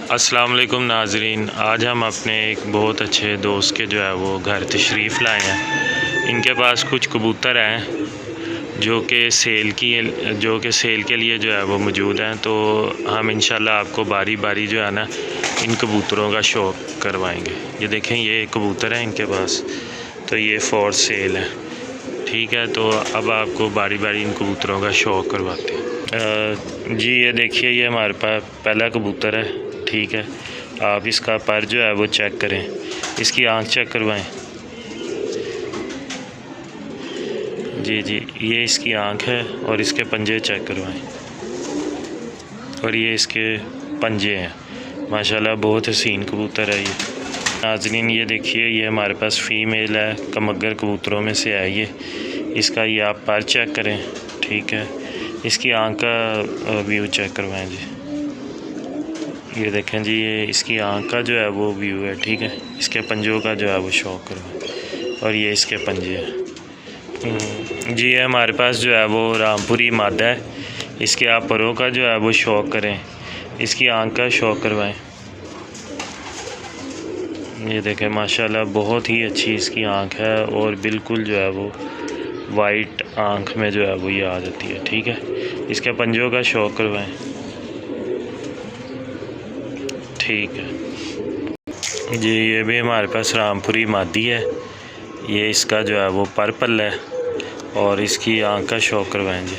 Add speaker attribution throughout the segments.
Speaker 1: अस्सलाम वालेकुम नाजरीन। आज हम अपने एक बहुत अच्छे दोस्त के जो है वो घर तशरीफ़ लाए हैं। इनके पास कुछ कबूतर हैं जो कि सेल के लिए जो है वो मौजूद हैं। तो हम इंशाल्लाह आपको बारी बारी जो है ना इन कबूतरों का शौक़ करवाएंगे। ये देखें, ये कबूतर हैं इनके पास, तो ये फॉर सेल है। ठीक है, तो अब आपको बारी बारी इन कबूतरों का शौक़ करवाते हैं। जी ये देखिए, ये हमारे पास पहला कबूतर है। ठीक है, आप इसका पर जो है वो चेक करें, इसकी आँख चेक करवाएं। जी जी, ये इसकी आँख है और इसके पंजे चेक करवाएं। और ये इसके पंजे हैं, माशाल्लाह बहुत हसीन कबूतर है ये। नाज़रीन ये देखिए, ये हमारे पास फ़ीमेल है, कमगर कबूतरों में से है ये। इसका ये आप पर चेक करें। ठीक है, इसकी आँख का व्यू चेक करवाएं जी। ये देखें जी, ये इसकी आँख का जो है वो व्यू है। ठीक है, इसके पंजों का जो है वो शौक़ करवाएं। और ये इसके पंजे हैं जी। ये हमारे पास जो है वो रामपुरी मादा है। इसके आप परों का जो है वो शौक़ करें, इसकी आँख का शौक़ करवाएं। ये देखें, माशाल्लाह बहुत ही अच्छी इसकी आँख है और बिल्कुल जो है वो वाइट आँख में जो है वो ये आ जाती है। ठीक है, इसके पंजों का शौक़ करवाएं। ठीक है जी, ये भी हमारे पास रामपुरी मादी है। ये इसका जो है वो पर्पल है और इसकी आँख का शौक़ करवाएं जी।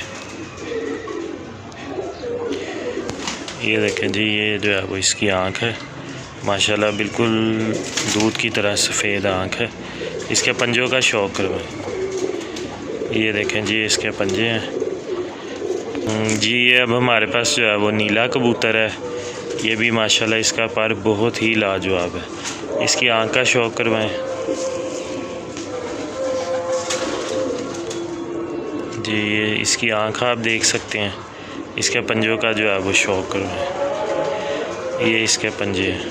Speaker 1: ये देखें जी, ये जो है वो इसकी आँख है, माशाल्लाह बिल्कुल दूध की तरह सफ़ेद आँख है। इसके पंजों का शौक़ करवाएं। ये देखें जी, इसके पंजे हैं जी। ये अब हमारे पास जो है वो नीला कबूतर है। ये भी माशाल्लाह इसका पर बहुत ही लाजवाब है। इसकी आँख का शौक़ करवाएं जी। ये इसकी आँख आप देख सकते हैं, इसके पंजों का जो है वो शौक़ करवाएं। ये इसके पंजे हैं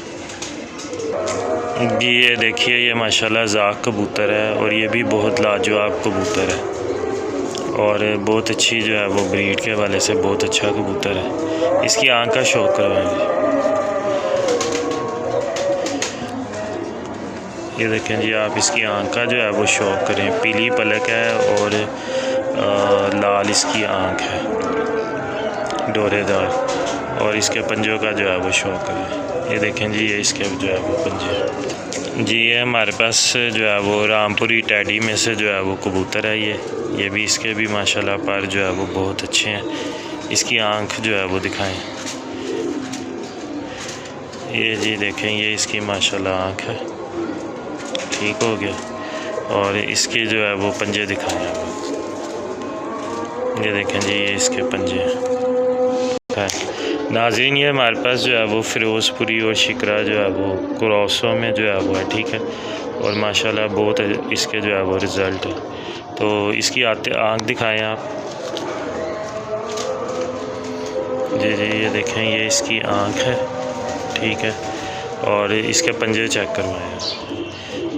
Speaker 1: जी। ये देखिए, ये माशाल्लाह ज़ाक कबूतर है और ये भी बहुत लाजवाब कबूतर है और बहुत अच्छी जो है वो ब्रीड के हवाले से बहुत अच्छा कबूतर है। इसकी आँख का शौक़ करवाएंगे। ये देखें जी, आप इसकी आँख का जो है वो शौक़ करें। पीली पलक है और लाल इसकी आँख है, डोरेदार, और इसके पंजों का जो है वो शौक़ करें। ये देखें जी, ये इसके जो है वो पंजे जी। ये हमारे पास जो है वो रामपुरी टैडी में से जो है वो कबूतर है ये भी इसके भी माशाल्लाह पर जो है वो बहुत अच्छे हैं। इसकी आँख जो है वो दिखाएं। ये जी देखें, ये इसकी माशाल्लाह आँख है। ठीक हो गया, और इसके जो है वो पंजे दिखाएं आप। ये देखें जी, ये इसके पंजे हैं। नाज़रीन ये हमारे पास जो है वो फ़िरोज़पुरी और शिकरा जो है वो क्रॉसों में जो है वो है। ठीक है, और माशाल्लाह बहुत इसके जो है वो रिज़ल्ट है। तो इसकी आँख दिखाएं आप। जी जी, ये देखें, ये इसकी आँख है। ठीक है, और इसके पंजे चेक करवाएं।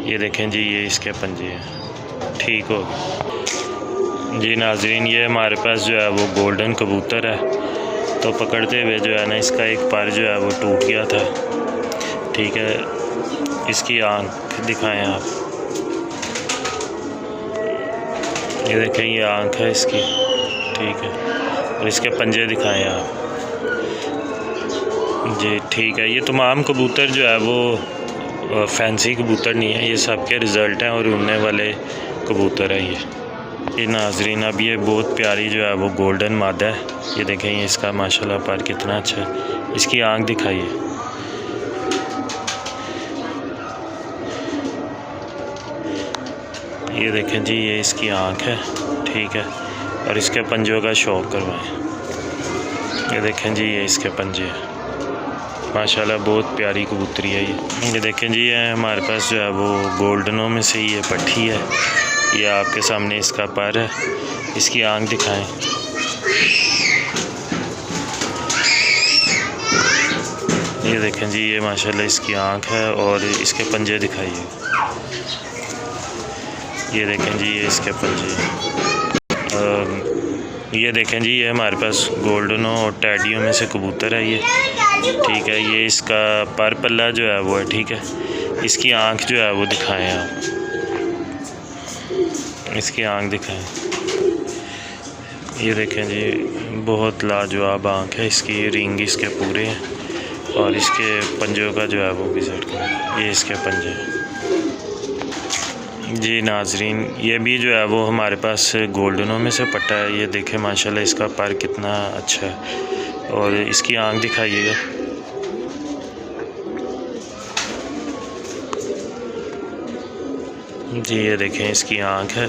Speaker 1: ये देखें जी, ये इसके पंजे हैं। ठीक हो गया जी। नाज़रीन ये हमारे पास जो है वो गोल्डन कबूतर है। तो पकड़ते हुए जो है ना इसका एक पर जो है वो टूट गया था। ठीक है, इसकी आँख दिखाएं आप। ये देखें, ये आँख है इसकी। ठीक है, और इसके पंजे दिखाएं आप जी। ठीक है, ये तमाम कबूतर जो है वो फैंसी कबूतर नहीं है, ये सब के रिज़ल्ट हैं और उड़ने वाले कबूतर है ये नाज़रीन। अब ये बहुत प्यारी जो है वो गोल्डन मादा है। ये देखें, ये इसका माशाल्लाह पर कितना अच्छा है। इसकी आँख दिखाइए। ये देखें जी, ये इसकी आँख है। ठीक है, और इसके पंजों का शौक़ करवाएं। ये देखें जी, ये इसके पंजे हैं, माशाल्लाह बहुत प्यारी कबूतरी है ये देखें जी, ये हमारे पास जो है वो गोल्डनों में से ये पट्टी है। ये आपके सामने इसका पर है। इसकी आँख दिखाएं। ये देखें जी, ये माशाल्लाह इसकी आँख है और इसके पंजे दिखाइए। ये देखें जी, ये इसके पंजे। ये देखें जी, ये हमारे पास गोल्डनों और टैडियों में से कबूतर है ये। ठीक है। ये इसका पर पल्ला जो है वो है, ठीक है। इसकी आँख जो है वो दिखाएं आप, इसकी आँख दिखाएं। ये देखें जी, बहुत लाजवाब आँख है इसकी, रिंग इसके पूरे हैं और इसके पंजों का जो है वो भी सेट करें। ये इसके पंजे जी नाजरीन, ये भी जो है वो हमारे पास गोल्डनों में से पट्टा है। ये देखें माशाल्लाह इसका पर कितना अच्छा है। और इसकी आँख दिखाइएगा। जी ये देखें इसकी आँख है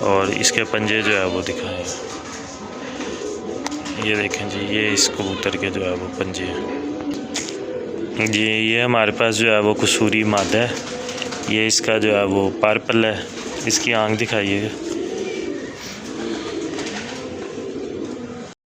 Speaker 1: और इसके पंजे जो है वो दिखाएं। ये देखें जी, ये इस कबूतर के जो है वो पंजे हैं जी। ये हमारे पास जो है वो कसूरी मादा है। ये इसका जो है वो पर पल्ला है। इसकी आँख दिखाइएगा।